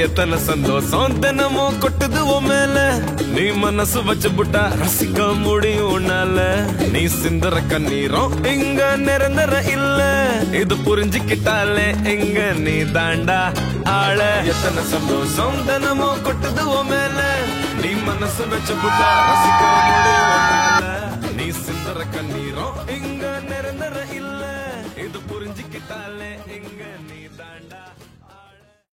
எத்தனை சந்தோஷம் தினமும் கொட்டுது உன் மேல நீ மனசு வச்சு புட்டா ரசிக்க முடியும் உன்னால நீ சிந்தற கண்ணீரும் இங்க நிரந்தர இல்ல இது புரிஞ்சுக்கிட்டாலே இங்க நீ தாண்டா ஆள எத்தனை சந்தோஷம் தினமும் கொட்டுது உன் மேல நீ மனசு வச்சு புட்டா ரசிக்க முடியும் உன்னால நீ சிந்தற கண்ணீரும் இங்க நிரந்தர இல்ல இது புரிஞ்சுக்கிட்டாலே இங்க நீ தாண்டா